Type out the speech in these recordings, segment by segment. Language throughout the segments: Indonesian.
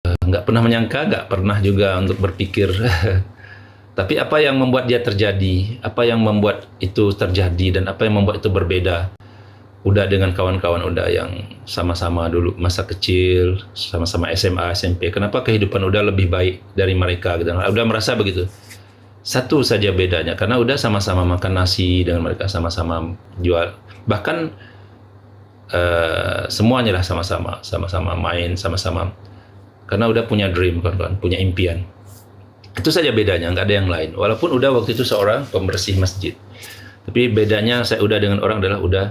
nggak pernah menyangka, nggak pernah juga untuk berpikir. Tapi apa yang membuat dia terjadi, apa yang membuat itu terjadi, dan apa yang membuat itu berbeda. Udah dengan kawan-kawan udah yang sama-sama dulu masa kecil, sama-sama SMA, SMP. Kenapa kehidupan udah lebih baik dari mereka gitu. Udah merasa begitu. Satu saja bedanya, karena udah sama-sama makan nasi dengan mereka, sama-sama jual. Bahkan semuanya lah sama-sama, sama-sama main, sama-sama. Karena udah punya dream, kawan-kawan, punya impian. Itu saja bedanya, nggak ada yang lain. Walaupun udah waktu itu seorang pembersih masjid. Tapi bedanya saya udah dengan orang adalah udah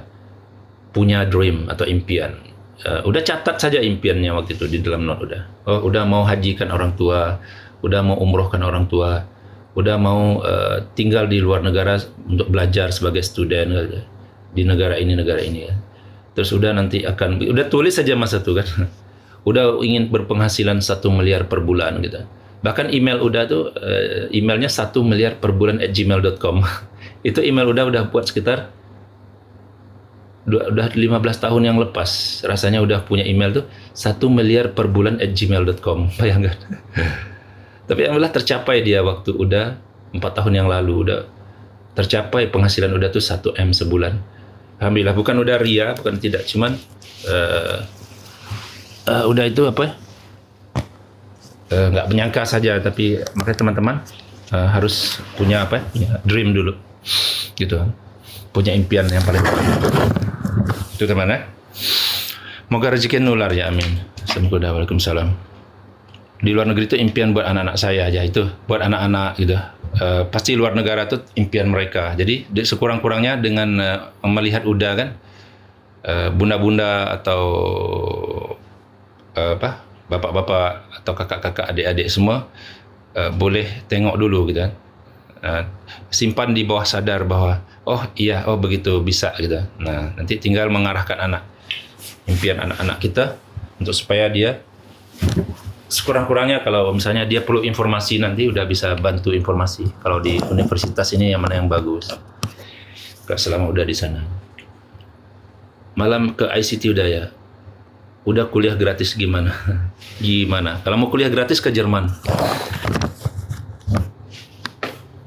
punya dream atau impian. Udah catat saja impiannya waktu itu di dalam note udah. Oh, udah mau hajikan orang tua, udah mau umrohkan orang tua, udah mau tinggal di luar negara untuk belajar sebagai student di negara ini. Terus udah nanti udah tulis saja masa itu kan. Udah ingin berpenghasilan 1 miliar per bulan gitu. Bahkan email udah tuh emailnya 1 miliar per bulan @gmail.com. Itu email udah buat sekitar udah 15 tahun yang lepas. Rasanya udah punya email tuh 1 miliar per bulan @gmail.com. Bayangkan. Tapi alhamdulillah tercapai dia waktu udah 4 tahun yang lalu, udah tercapai penghasilan udah tuh 1 M sebulan. Alhamdulillah, bukan udah ria, bukan tidak, cuman udah itu apa? Nggak menyangka saja, tapi makanya teman-teman harus punya apa? Punya dream dulu, gitu. Punya impian yang paling itu teman ya. Moga rezeki nular ya, amin. Assalamualaikum Waalaikumsalam. Di luar negeri itu impian buat anak-anak saya aja, itu buat anak-anak gitu. Pasti luar negara itu impian mereka. Jadi sekurang-kurangnya dengan melihat Uda kan, bunda-bunda atau bapak-bapak atau kakak-kakak, adik-adik semua boleh tengok dulu gitu kan. Simpan di bawah sadar bahwa oh iya, oh begitu bisa gitu. Nah, nanti tinggal mengarahkan impian anak-anak kita untuk supaya dia sekurang-kurangnya kalau misalnya dia perlu informasi nanti udah bisa bantu informasi. Kalau di universitas ini yang mana yang bagus. Selama udah di sana. Malam ke ICT udah ya. Udah kuliah gratis gimana? Gimana? Kalau mau kuliah gratis ke Jerman.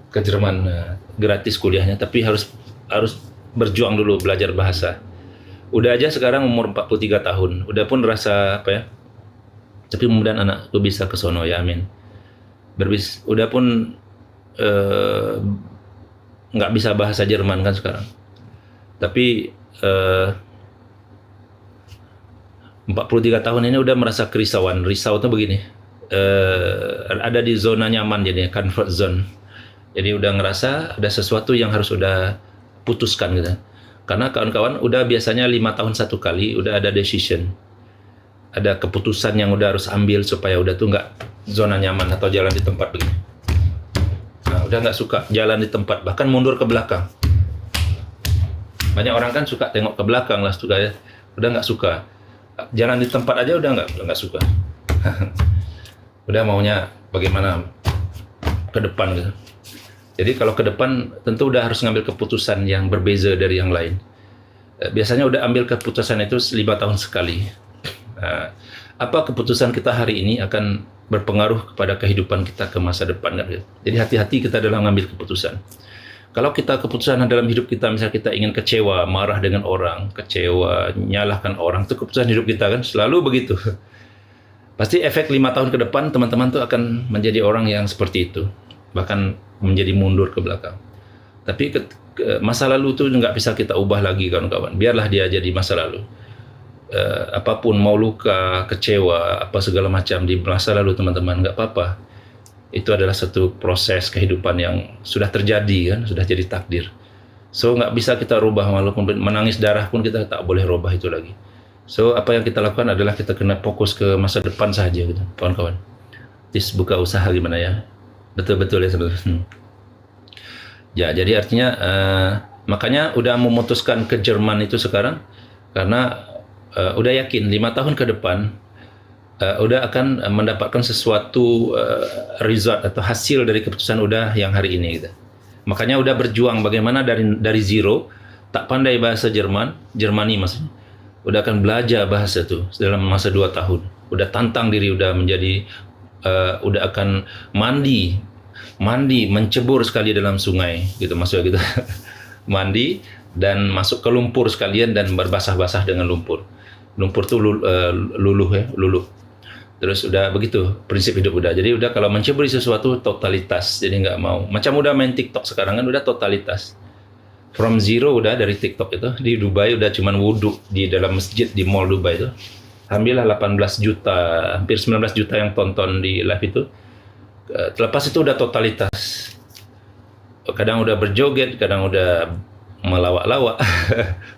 Ke Jerman gratis kuliahnya, tapi harus berjuang dulu belajar bahasa. Udah aja sekarang umur 43 tahun. Udah pun rasa apa ya? Tapi mudah-mudahan anakku bisa ke sono ya, amin. Udah pun nggak bisa bahasa Jerman kan sekarang. Tapi 43 tahun ini udah merasa kerisauan. Risau tuh begini, ada di zona nyaman, jadi comfort zone. Jadi udah ngerasa ada sesuatu yang harus udah putuskan gitu. Karena kawan-kawan udah biasanya 5 tahun satu kali udah ada decision. Ada keputusan yang udah harus ambil supaya udah tuh nggak zona nyaman atau jalan di tempat begini. Nah, udah nggak suka jalan di tempat, bahkan mundur ke belakang. Banyak orang kan suka tengok ke belakang lah, suka ya. Udah nggak suka. Jalan di tempat aja udah nggak suka. Udah maunya bagaimana ke depan gitu. Jadi kalau ke depan tentu udah harus ngambil keputusan yang berbeza dari yang lain. Biasanya udah ambil keputusan itu 5 tahun sekali. Apa keputusan kita hari ini akan berpengaruh kepada kehidupan kita ke masa depan kan? Jadi hati-hati kita dalam mengambil keputusan. Kalau kita keputusan dalam hidup kita, misalnya kita ingin kecewa, marah dengan orang, kecewa, nyalahkan orang, itu keputusan hidup kita kan, selalu begitu. Pasti efek 5 tahun ke depan teman-teman tuh akan menjadi orang yang seperti itu, bahkan menjadi mundur ke belakang. Tapi masa lalu itu nggak bisa kita ubah lagi kawan-kawan. Biarlah dia jadi masa lalu. Apapun mau luka, kecewa, apa segala macam di masa lalu teman-teman, nggak apa-apa. Itu adalah satu proses kehidupan yang sudah terjadi kan, sudah jadi takdir. So nggak bisa kita rubah, walaupun menangis darah pun kita tak boleh rubah itu lagi. So apa yang kita lakukan adalah kita kena fokus ke masa depan saja gitu, kawan-kawan. Tis buka usaha gimana ya? Betul-betul ya sebenarnya. Ya jadi artinya makanya udah memutuskan ke Jerman itu sekarang karena udah yakin 5 tahun ke depan udah akan mendapatkan sesuatu result atau hasil dari keputusan udah yang hari ini gitu. Makanya udah berjuang bagaimana dari zero, tak pandai bahasa Jermani maksudnya. Udah akan belajar bahasa itu dalam masa 2 tahun. udah tantang diri, udah menjadi udah akan mandi mencebur sekali dalam sungai gitu, maksudnya gitu. Mandi dan masuk ke lumpur sekalian dan berbasah-basah dengan lumpur tuh luluh. Terus udah begitu prinsip hidup udah. Jadi udah kalau menceburi sesuatu totalitas. Jadi nggak mau. Macam udah main TikTok sekarang kan udah totalitas. From zero udah dari TikTok itu. Di Dubai udah cuman wudhu di dalam masjid di mall Dubai itu. Alhamdulillah 18 juta, hampir 19 juta yang tonton di live itu. Terlepas itu udah totalitas. Kadang udah berjoget, kadang udah melawak-lawak,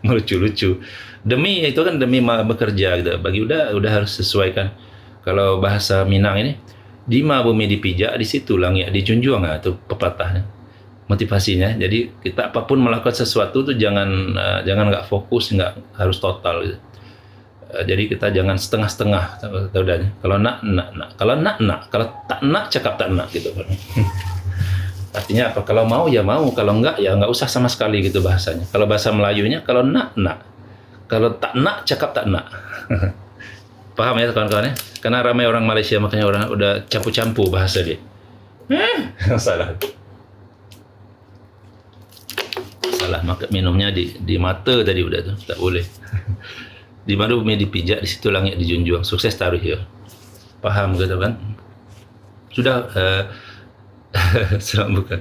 melucu-lucu. Demi itu kan demi bekerja gitu. Bagi udah harus sesuaikan. Kalau bahasa Minang ini, di mana bumi dipijak, di situ langit dijunjung, itu pepatahnya, motivasinya. Jadi kita apapun melakukan sesuatu tuh jangan nggak fokus, nggak harus total. Gitu. Jadi kita jangan setengah-setengah. Kalau nak, kalau kalau tak nak cakap tak nak gitu. Artinya apa? Kalau mau ya mau, kalau enggak ya nggak usah sama sekali gitu bahasanya. Kalau bahasa Melayunya, kalau nak, kalau tak nak cakap tak nak. Paham ya kawan-kawan ya? Karena ramai orang Malaysia, makanya orang udah campur-campur bahasa dia. Salah. Maka minumnya di mata tadi udah tuh, tak boleh. Di mana bumi dipijak, di situ langit dijunjung. Sukses taruh ya. Paham gitu kan? Sudah selamat buka.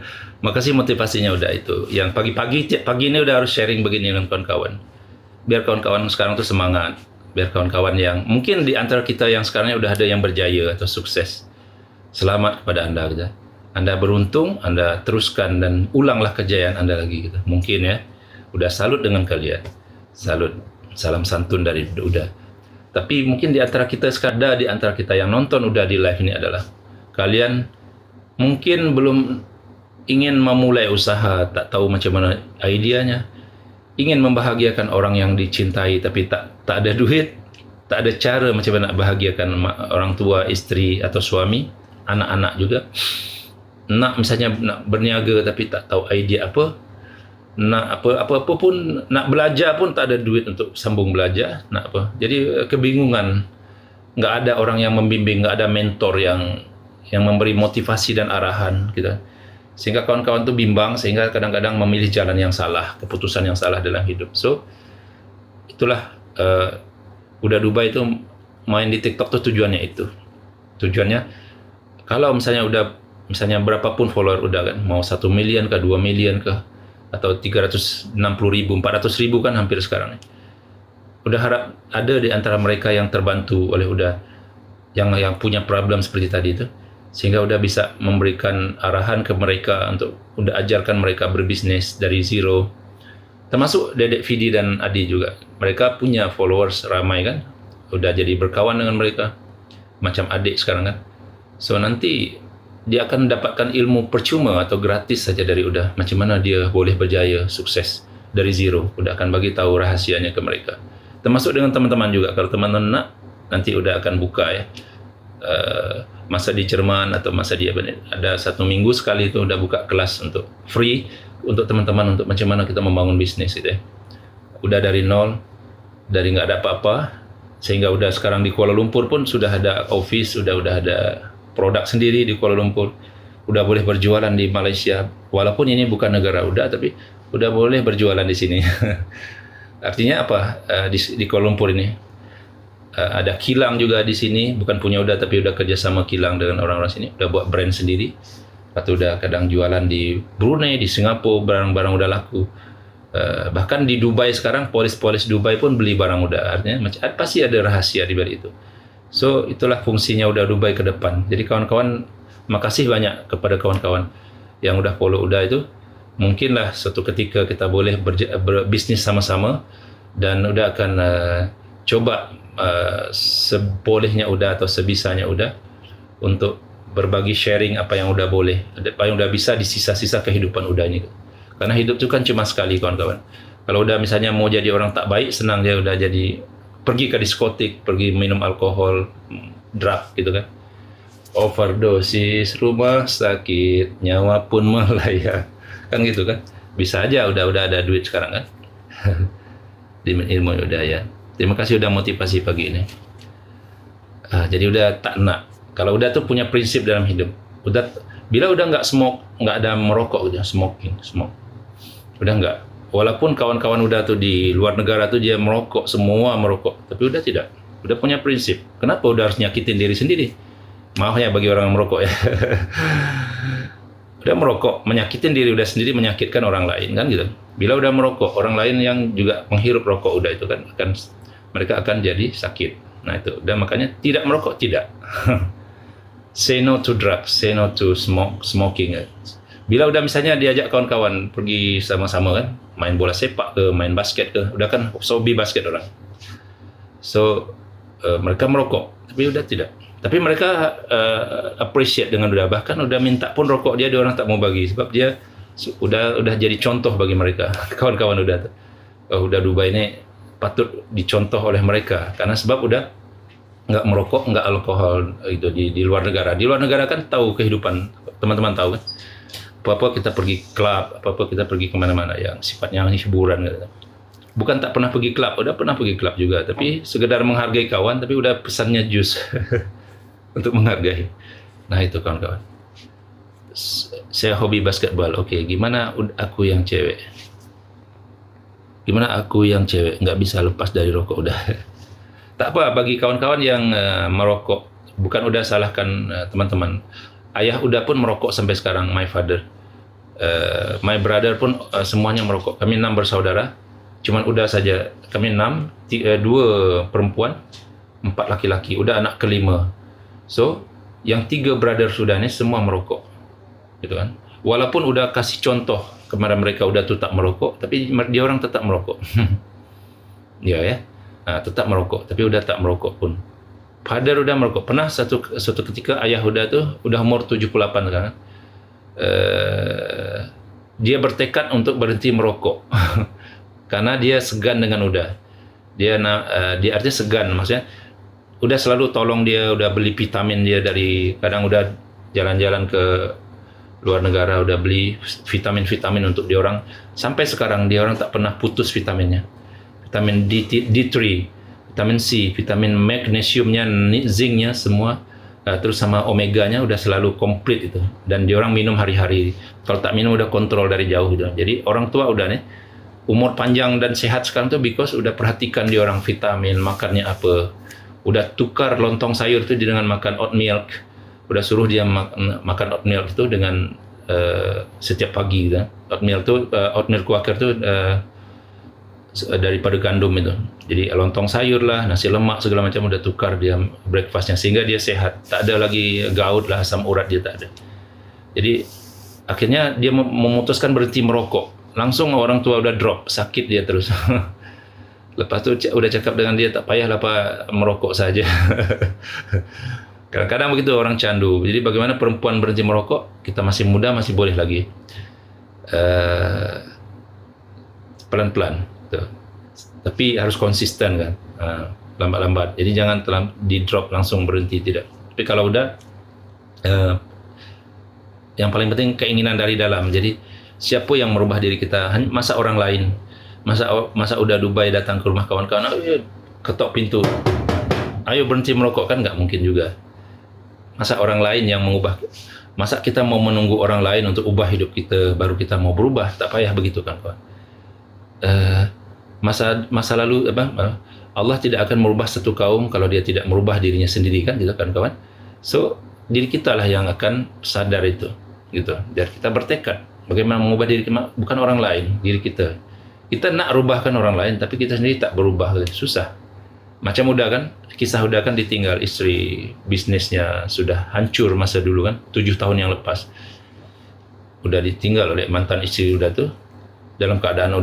Makasih motivasinya udah itu. Yang pagi ini udah harus sharing begini dengan kawan-kawan. Biar kawan-kawan sekarang tuh semangat. Biar kawan-kawan yang mungkin di antara kita yang sekarang udah ada yang berjaya atau sukses. Selamat kepada Anda gitu. Anda beruntung, Anda teruskan dan ulanglah kejayaan Anda lagi gitu. Mungkin ya. Udah salut dengan kalian. Salut. Salam santun dari udah. Tapi mungkin di antara kita sekadar, di antara kita yang nonton udah di live ini adalah kalian mungkin belum ingin memulai usaha, tak tahu macam mana idenya. Ingin membahagiakan orang yang dicintai tapi tak ada duit, tak ada cara macam mana nak bahagiakan orang tua, isteri atau suami, anak-anak juga. Nak misalnya nak berniaga tapi tak tahu idea apa. Nak apa pun, nak belajar pun tak ada duit untuk sambung belajar, nak apa. Jadi kebingungan. Nggak ada orang yang membimbing, nggak ada mentor yang memberi motivasi dan arahan gitu. Sehingga kawan-kawan tuh bimbang, sehingga kadang-kadang memilih jalan yang salah, keputusan yang salah dalam hidup. So, itulah udah Dubai itu main di TikTok tuh tujuannya itu. Tujuannya, kalau misalnya berapapun follower udah kan, mau 1 million ke 2 million ke, atau 360.000, 400.000 kan hampir sekarang. Udah harap ada di antara mereka yang terbantu oleh udah, yang punya problem seperti tadi itu. Sehingga udah bisa memberikan arahan ke mereka untuk udah ajarkan mereka berbisnis dari zero. Termasuk Dedek Fidi dan Adi juga. Mereka punya followers ramai kan. Udah jadi berkawan dengan mereka. Macam adik sekarang kan. So nanti dia akan mendapatkan ilmu percuma atau gratis saja dari udah. Macam mana dia boleh berjaya, sukses dari zero. Udah akan bagi tahu rahasianya ke mereka. Termasuk dengan teman-teman juga. Kalau teman-teman nak, nanti udah akan buka ya. Masa di Jerman atau masa di ada 1 minggu sekali itu udah buka kelas untuk free untuk teman-teman untuk macam mana kita membangun bisnis gitu ya. Udah dari nol, dari nggak ada apa-apa, sehingga udah sekarang di Kuala Lumpur pun sudah ada office, udah ada produk sendiri di Kuala Lumpur, udah boleh berjualan di Malaysia, walaupun ini bukan negara udah, tapi udah boleh berjualan di sini. Artinya apa? Di Kuala Lumpur ini ada kilang juga di sini, bukan punya udah tapi udah kerjasama kilang dengan orang-orang sini, udah buat brand sendiri. Atau udah kadang jualan di Brunei, di Singapura, barang-barang udah laku. Bahkan di Dubai sekarang, polis-polis Dubai pun beli barang udah. Artinya pasti ada rahasia di balik itu. So itulah fungsinya udah Dubai ke depan. Jadi kawan-kawan, makasih banyak kepada kawan-kawan yang udah follow udah itu. Mungkinlah suatu ketika kita boleh berbisnis sama-sama dan udah akan coba sebolehnya udah atau sebisanya udah untuk berbagi sharing apa yang udah boleh, apa yang udah bisa di sisa-sisa kehidupan udah ini. Karena hidup itu kan cuma sekali kawan-kawan. Kalau udah misalnya mau jadi orang tak baik, senang dia udah jadi pergi ke diskotik, pergi minum alkohol, drug gitu kan. Overdosis, rumah sakit, nyawa pun melayang. Kan gitu kan. Bisa aja udah ada duit sekarang kan. Di ilmu udah ya. Terima kasih udah motivasi pagi ini. Jadi udah tak nak. Kalau udah tuh punya prinsip dalam hidup. Udah bila udah nggak smoke, nggak ada merokok gitu, smoke. Udah nggak. Walaupun kawan-kawan udah tuh di luar negara tuh dia merokok, semua merokok, tapi udah tidak. Udah punya prinsip. Kenapa udah harus nyakitin diri sendiri? Maaf ya bagi orang merokok ya. Udah merokok, menyakitin diri udah sendiri, menyakitkan orang lain kan gitu. Bila udah merokok, orang lain yang juga menghirup rokok udah itu kan mereka akan jadi sakit. Nah itu, udah makanya tidak merokok, tidak. Say no to drugs, say no to smoking. Bila udah misalnya diajak kawan-kawan pergi sama-sama kan, main bola sepak ke, main basket ke, udah kan hobi basket orang. So mereka merokok, tapi udah tidak. Tapi mereka appreciate dengan udah, bahkan udah minta pun rokok dia orang tak mau bagi sebab dia udah jadi contoh bagi mereka. Kawan-kawan udah Dubai ini patut dicontoh oleh mereka karena sebab udah nggak merokok, nggak alkohol itu di luar negara. Di luar negara kan tahu kehidupan, teman-teman tahu kan. Apa-apa kita pergi klub, apa-apa kita pergi kemana-mana yang sifatnya hiburan gitu. Bukan tak pernah pergi klub, udah pernah pergi klub juga, tapi sekedar menghargai kawan, tapi udah pesannya jus untuk menghargai. Nah itu kawan-kawan. Saya hobi basketball, oke. Gimana aku yang cewek? Gimana aku yang cewek nggak bisa lepas dari rokok udah? Tak apa bagi kawan-kawan yang merokok, bukan udah salahkan teman-teman. Ayah udah pun merokok sampai sekarang, my father. My brother pun semuanya merokok. Kami 6 bersaudara. Cuman udah saja kami 6, 2 perempuan, 4 laki-laki. Udah anak kelima. So, yang 3 brother sudah ini semua merokok. Gitu kan. Walaupun udah kasih contoh kepada mereka udah tuh tak merokok, tapi dia orang tetap merokok. Ya. Nah, tetap merokok, tapi udah tak merokok pun. Father udah merokok. Pernah suatu ketika ayah udah umur 78 sekarang. Dia bertekad untuk berhenti merokok karena dia segan dengan udah. Dia artinya segan, maksudnya udah selalu tolong dia, udah beli vitamin dia dari, kadang udah jalan-jalan ke luar negara udah beli vitamin untuk dia orang, sampai sekarang dia orang tak pernah putus vitaminnya. Vitamin D3, vitamin C, vitamin magnesiumnya, zincnya semua. Terus sama omeganya udah selalu komplit itu, dan dia orang minum hari-hari. Kalau tak minum udah kontrol dari jauh gitu. Jadi orang tua udah nih umur panjang dan sehat sekarang tuh because udah perhatikan dia orang vitamin, makannya apa, udah tukar lontong sayur itu dengan makan oat milk, udah suruh dia makan oat milk itu dengan setiap pagi gitu. Oat milk Quaker tuh daripada gandum itu. Jadi lontong sayur lah, nasi lemak segala macam udah tukar dia breakfastnya sehingga dia sehat. Tak ada lagi gout lah, asam urat dia tak ada. Jadi akhirnya dia memutuskan berhenti merokok. Langsung orang tua udah drop, sakit dia terus. Lepas tu udah cakap dengan dia tak payahlah Pak merokok saja. Kadang-kadang begitu orang candu. Jadi bagaimana perempuan berhenti merokok? Kita masih muda, masih boleh lagi. Pelan-pelan. Tuh. Tapi harus konsisten kan, lambat-lambat. Jadi jangan di drop langsung berhenti, tidak. Tapi kalau udah, yang paling penting keinginan dari dalam. Jadi siapa yang merubah diri kita? Masa orang lain, masa udah Dubai datang ke rumah kawan-kawan, ayo ketok pintu, ayo berhenti merokok, kan nggak mungkin juga. Masa orang lain yang mengubah? Masa kita mau menunggu orang lain untuk ubah hidup kita baru kita mau berubah? Tak payah begitu kan kawan. Masa lalu Allah tidak akan merubah satu kaum kalau dia tidak merubah dirinya sendiri kan gitu kan kawan. So diri kita lah yang akan sadar itu gitu, biar kita bertekad bagaimana mengubah diri kita, bukan orang lain, diri kita. Kita nak rubahkan orang lain tapi kita sendiri tak berubah, susah. Macam udah kan, kisah udah kan ditinggal istri, bisnisnya sudah hancur masa dulu kan, 7 tahun yang lepas udah ditinggal oleh mantan istri udah tuh, dalam keadaan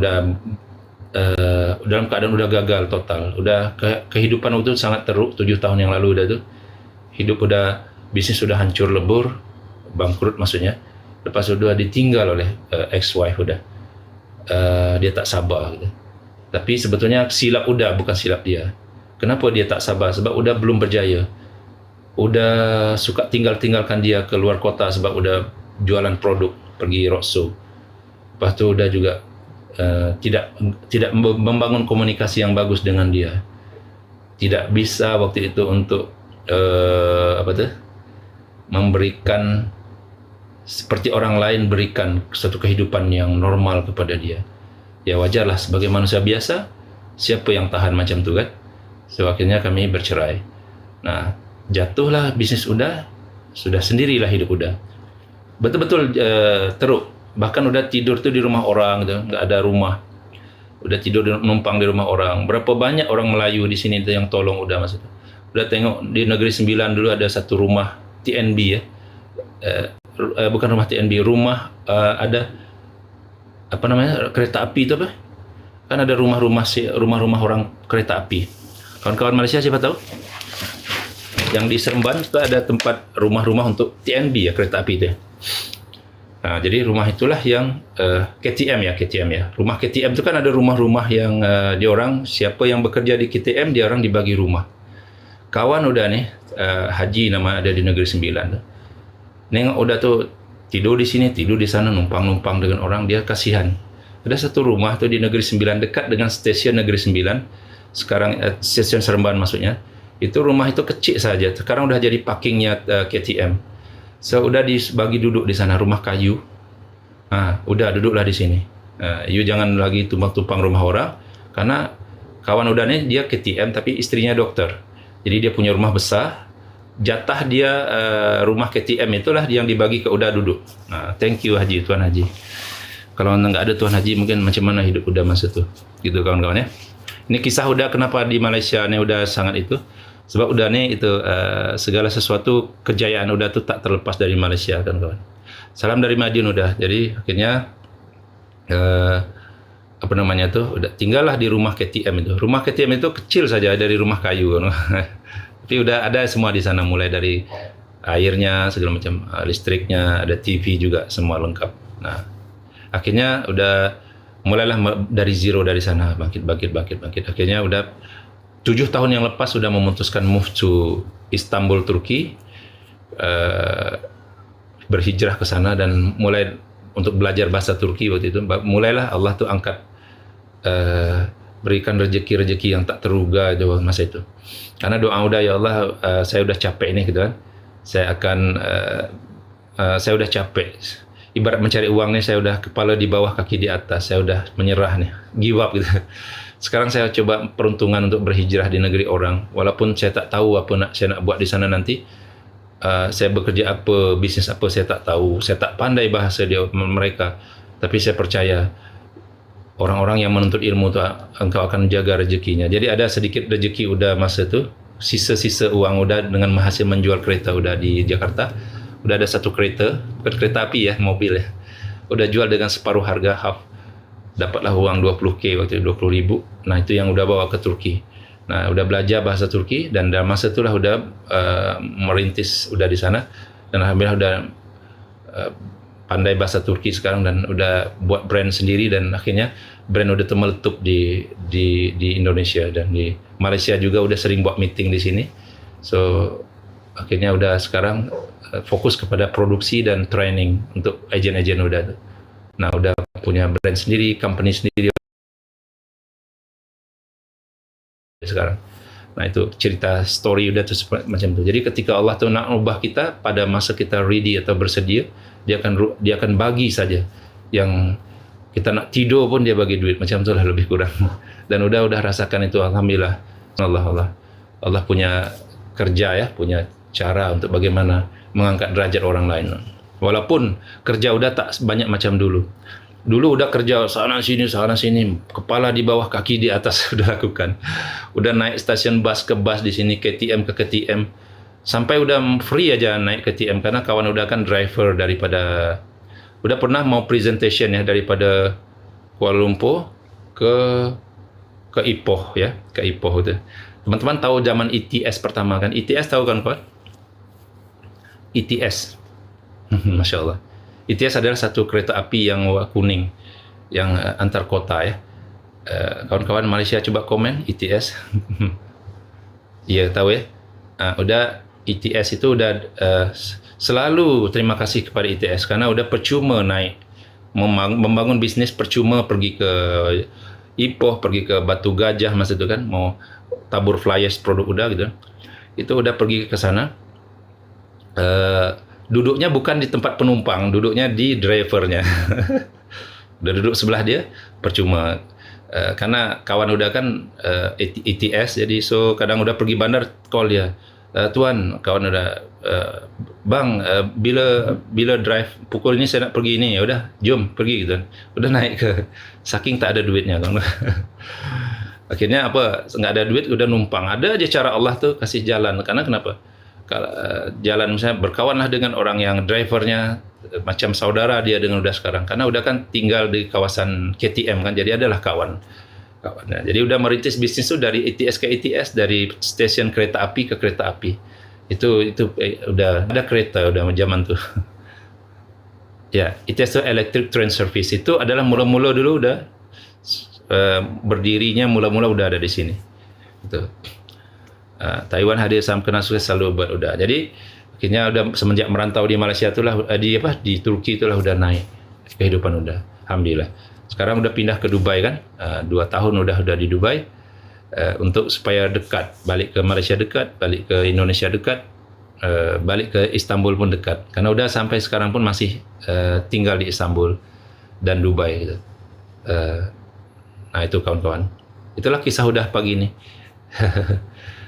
udah gagal total, udah kehidupan itu sangat teruk. 7 tahun yang lalu udah tuh hidup bisnis sudah hancur lebur, bangkrut maksudnya. Lepas itu udah ditinggal oleh ex-wife udah. Dia tak sabar gitu. Tapi sebetulnya silap bukan silap dia. Kenapa dia tak sabar? Sebab udah belum berjaya. Udah suka tinggalkan dia ke luar kota sebab udah jualan produk, pergi roadshow. Lepas itu udah juga tidak membangun komunikasi yang bagus dengan dia. Tidak bisa waktu itu untuk apa tuh, memberikan seperti orang lain berikan satu kehidupan yang normal kepada dia. Ya wajarlah sebagai manusia biasa, siapa yang tahan macam tu kan. So akhirnya kami bercerai. Nah, jatuhlah bisnis Uda, sudah sendirilah hidup Uda. Betul-betul teruk. Bahkan udah tidur tuh di rumah orang gitu, nggak ada rumah. Udah tidur numpang di rumah orang. Berapa banyak orang Melayu di sini tuh yang tolong Uda masa itu. Udah tengok di Negeri Sembilan dulu ada satu rumah TNB ya. Bukan rumah TNB, rumah ada apa namanya, kereta api itu apa? Kan ada rumah-rumah orang kereta api. Kawan-kawan Malaysia siapa tahu? Yang di Seremban itu ada tempat rumah-rumah untuk TNB ya, kereta api itu ya. Nah, jadi rumah itulah yang KTM ya. Rumah KTM itu kan ada rumah-rumah yang diorang siapa yang bekerja di KTM dia orang dibagi rumah. Kawan udah nih Haji nama ada di Negeri Sembilan. Nengok udah tuh tidur di sini, tidur di sana, numpang-numpang dengan orang, dia kasihan. Ada satu rumah tuh di Negeri Sembilan dekat dengan stasiun Negeri Sembilan. Sekarang stasiun Seremban maksudnya. Itu rumah itu kecil saja. Sekarang udah jadi parkingnya KTM. So udah dibagi duduk di sana, rumah kayu. Udah duduklah di sini. You jangan lagi tumpang-tumpang rumah orang, karena kawan udah nih dia KTM tapi istrinya dokter. Jadi dia punya rumah besar. Jatah dia rumah KTM itulah yang dibagi ke Uda duduk. Thank you Haji, Tuan Haji. Kalau nggak ada Tuan Haji mungkin macam mana hidup Uda masa itu. Gitu kawan-kawan ya. Ini kisah Uda kenapa di Malaysia nih Uda sangat itu. Sebab Uda nih itu segala sesuatu kejayaan Uda tuh tak terlepas dari Malaysia kan kawan. Salam dari Madiun Uda. Jadi akhirnya apa namanya tuh udah tinggallah di rumah KTM itu. Rumah KTM itu kecil saja dari rumah kayu kan. Tapi udah ada semua di sana, mulai dari airnya segala macam, listriknya, ada TV juga, semua lengkap. Nah, akhirnya udah mulailah dari zero dari sana, bangkit. Akhirnya udah 7 tahun yang lepas sudah memutuskan move to Istanbul, Turki, berhijrah ke sana dan mulai untuk belajar bahasa Turki waktu itu. Mulailah Allah tuh angkat, berikan rezeki-rezeki yang tak terduga itu masa itu. Karena doa udah, ya Allah, saya udah capek ini gitu kan. Saya udah capek. Ibarat mencari uang nih, saya udah kepala di bawah kaki di atas. Saya udah menyerah nih, give up gitu. Sekarang saya coba peruntungan untuk berhijrah di negeri orang. Walaupun saya tak tahu apa saya nak buat di sana nanti. Saya bekerja apa, bisnis apa saya tak tahu. Saya tak pandai bahasa mereka. Tapi saya percaya orang-orang yang menuntut ilmu tu engkau akan jaga rezekinya. Jadi ada sedikit rezeki Uda masa tu, sisa-sisa uang Uda dengan hasil menjual kereta Uda di Jakarta. Udah ada satu kereta, bukan kereta api ya, mobil ya. Udah jual dengan separuh harga, half. Dapatlah uang 20k waktu itu, 20,000. Nah, itu yang Uda bawa ke Turki. Nah, udah belajar bahasa Turki dan dalam masa itulah udah merintis Uda di sana, dan alhamdulillah udah pandai bahasa Turki sekarang dan udah buat brand sendiri, dan akhirnya brand udah meletup di Indonesia dan di Malaysia juga udah sering buat meeting di sini. So akhirnya udah sekarang fokus kepada produksi dan training untuk agen-agen udah. Nah, udah punya brand sendiri, company sendiri sekarang. Nah, itu cerita story udah tuh macam itu. Jadi ketika Allah tuh nak ubah kita pada masa kita ready atau bersedia, dia akan bagi saja. Yang kita nak tidur pun dia bagi duit, macam itulah lebih kurang. Dan udah rasakan itu, alhamdulillah. Allah punya kerja ya, punya cara untuk bagaimana mengangkat derajat orang lain. Walaupun kerja udah tak banyak macam dulu. Dulu udah kerja sana sini, kepala di bawah kaki di atas udah lakukan. Udah naik stasiun bus ke bus di sini, KTM ke KTM. Sampai udah free aja naik KTM karena kawan udah kan driver daripada, udah pernah mau presentation ya daripada Kuala Lumpur ke Ipoh ya, ke Ipoh itu. Teman-teman tahu zaman ETS pertama kan? ETS tahu kan kawan? ETS. Masya Allah. ETS adalah satu kereta api yang kuning, yang antar kota ya. Kawan-kawan Malaysia coba komen ETS. Iya tahu ya. Udah ETS itu udah selalu terima kasih kepada ETS karena udah percuma naik membangun bisnis, percuma pergi ke Ipoh, pergi ke Batu Gajah masa itu kan, mau tabur flyers produk udah gitu. itu udah pergi ke sana. Duduknya bukan di tempat penumpang, duduknya di drivernya. Udah duduk sebelah dia, percuma. Karena kawan udah kan ETS, jadi so kadang udah pergi bandar, call dia. Tuan, kawan udah, bang, bila drive pukul ini saya nak pergi ini, ya udah, jom pergi gitu. Udah naik ke, saking tak ada duitnya kan. Akhirnya apa? Nggak ada duit, udah numpang. Ada aja cara Allah tuh kasih jalan. Karena kenapa? Kalau jalan misalnya berkawanlah dengan orang yang drivernya macam saudara dia dengan udah sekarang. Karena udah kan tinggal di kawasan KTM kan, jadi adalah kawan. Nah, jadi udah merintis bisnis itu dari ETS ke ETS, dari stasiun kereta api ke kereta api. Itu udah ada kereta udah zaman tuh. Ya, ETS itu Electric Train Service, itu adalah mula-mula dulu udah berdirinya mula-mula udah ada di sini. Itu. Taiwan Hadir Salam Kenal Sukses selalu buat udah. Jadi akhirnya udah semenjak merantau di Malaysia itulah di Turki itulah udah naik kehidupan udah. Alhamdulillah. Sekarang udah pindah ke Dubai kan. 2 tahun udah di Dubai. Untuk supaya dekat, balik ke Malaysia dekat, balik ke Indonesia dekat, balik ke Istanbul pun dekat. Karena udah sampai sekarang pun masih tinggal di Istanbul dan Dubai gitu. Nah itu kawan-kawan. Itulah kisah udah pagi ini.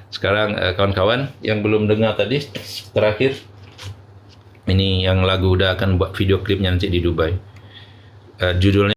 Sekarang kawan-kawan yang belum dengar tadi terakhir, ini yang lagu udah akan buat video klipnya nanti di Dubai. Judulnya